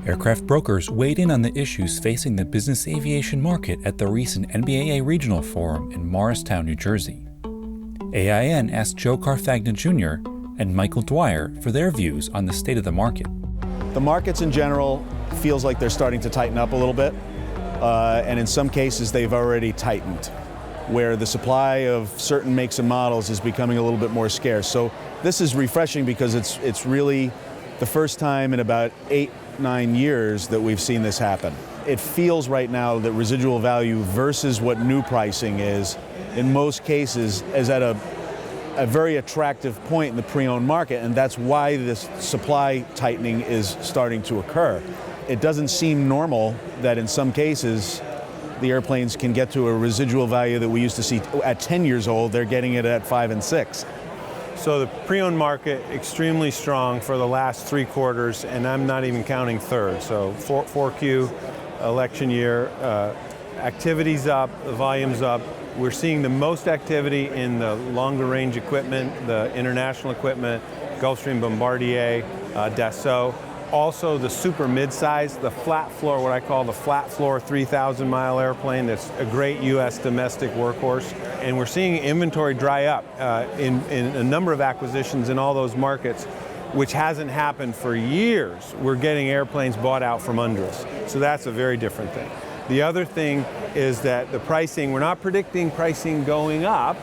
Aircraft brokers weighed in on the issues facing the business aviation market at the recent NBAA Regional Forum in Morristown, New Jersey. AIN asked Joe Carfagna Jr. and Michael Dwyer for their views on the state of the market. The markets in general feels like they're starting to tighten up a little bit, and in some cases they've already tightened, where the supply of certain makes and models is becoming a little bit more scarce. So this is refreshing because it's really the first time in about 8-9 years that we've seen this happen. It feels right now that residual value versus what new pricing is, in most cases, is at a very attractive point in the pre-owned market, and that's why this supply tightening is starting to occur. It doesn't seem normal that in some cases the airplanes can get to a residual value that we used to see at 10 years old. They're getting it at 5 and 6. So the pre-owned market extremely strong for the last 3 quarters, and I'm not even counting third. So 4Q, election year, activity's up, the volume's up. We're seeing the most activity in the longer range equipment, the international equipment, Gulfstream Bombardier, Dassault. Also the super mid-size, the flat floor, what I call the flat floor 3,000 mile airplane. That's a great US domestic workhorse. And we're seeing inventory dry up in a number of acquisitions in all those markets, which hasn't happened for years. We're getting airplanes bought out from under us. So that's a very different thing. The other thing is that the pricing, we're not predicting pricing going up,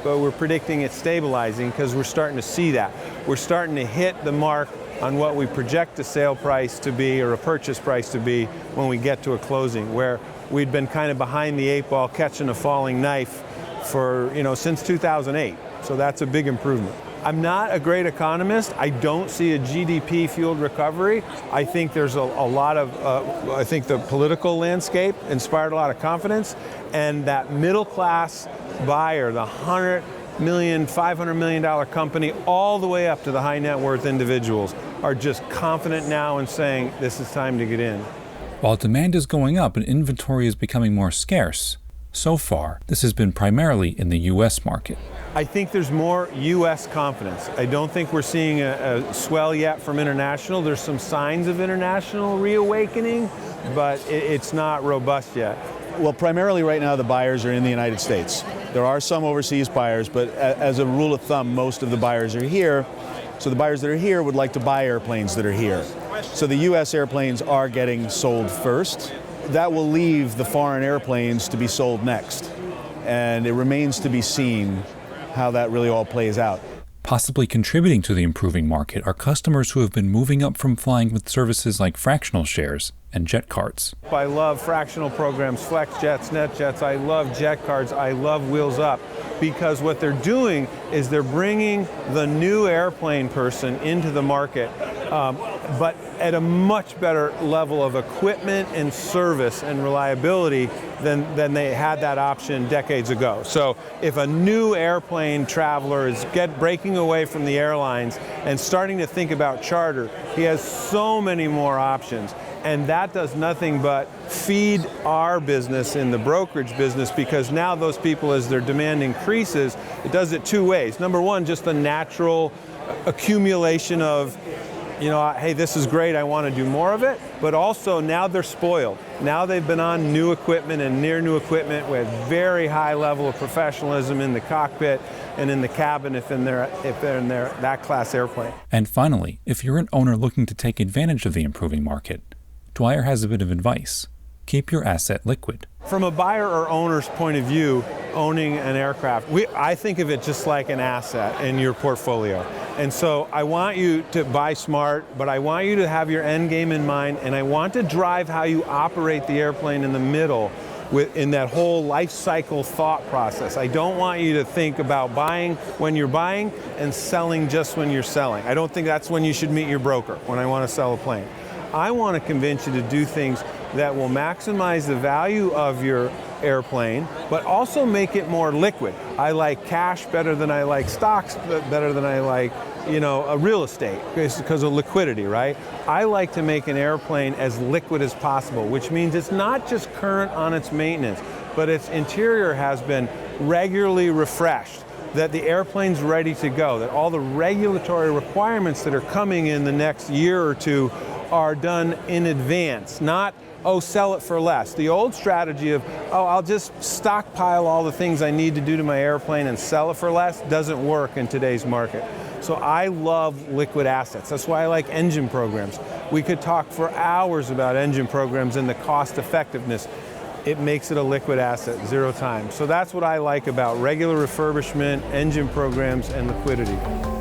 but we're predicting it stabilizing because we're starting to see that. We're starting to hit the mark on what we project a sale price to be or a purchase price to be when we get to a closing, where we'd been kind of behind the 8 ball catching a falling knife for, since 2008. So that's a big improvement. I'm not a great economist. I don't see a GDP-fueled recovery. I think there's a lot of, I think the political landscape inspired a lot of confidence, and that middle-class buyer, the $100 million, $500 million company, all the way up to the high net worth individuals, are just confident now and saying, this is time to get in. While demand is going up and inventory is becoming more scarce, so far, this has been primarily in the U.S. market. I think there's more U.S. confidence. I don't think we're seeing a swell yet from international. There's some signs of international reawakening, but it's not robust yet. Well, primarily right now the buyers are in the United States. There are some overseas buyers, but as a rule of thumb, most of the buyers are here. So the buyers that are here would like to buy airplanes that are here. So the U.S. airplanes are getting sold first. That will leave the foreign airplanes to be sold next. And it remains to be seen how that really all plays out. Possibly contributing to the improving market are customers who have been moving up from flying with services like fractional shares and jet cards. I love fractional programs, flex jets, net jets. I love jet cards. I love Wheels Up, because what they're doing is they're bringing the new airplane person into the market, but at a much better level of equipment and service and reliability than they had that option decades ago. So if a new airplane traveler is breaking away from the airlines and starting to think about charter, he has so many more options. And that does nothing but feed our business in the brokerage business, because now those people, as their demand increases, it does it 2 ways. Number one, just the natural accumulation of, hey, this is great, I want to do more of it. But also now they're spoiled. Now they've been on new equipment and near new equipment with very high level of professionalism in the cockpit and in the cabin if they're in their that class airplane. And finally, if you're an owner looking to take advantage of the improving market, Dwyer has a bit of advice. Keep your asset liquid. From a buyer or owner's point of view, owning an aircraft, I think of it just like an asset in your portfolio. And so I want you to buy smart, but I want you to have your end game in mind, and I want to drive how you operate the airplane in the middle in that whole life cycle thought process. I don't want you to think about buying when you're buying and selling just when you're selling. I don't think that's when you should meet your broker, when I want to sell a plane. I want to convince you to do things that will maximize the value of your airplane, but also make it more liquid. I like cash better than I like stocks, better than I like, a real estate, because of liquidity, right? I like to make an airplane as liquid as possible, which means it's not just current on its maintenance, but its interior has been regularly refreshed, that the airplane's ready to go, that all the regulatory requirements that are coming in the next year or two are done in advance, not, oh, sell it for less. The old strategy of, oh, I'll just stockpile all the things I need to do to my airplane and sell it for less doesn't work in today's market. So I love liquid assets. That's why I like engine programs. We could talk for hours about engine programs and the cost effectiveness. It makes it a liquid asset, 0 time. So that's what I like about regular refurbishment, engine programs, and liquidity.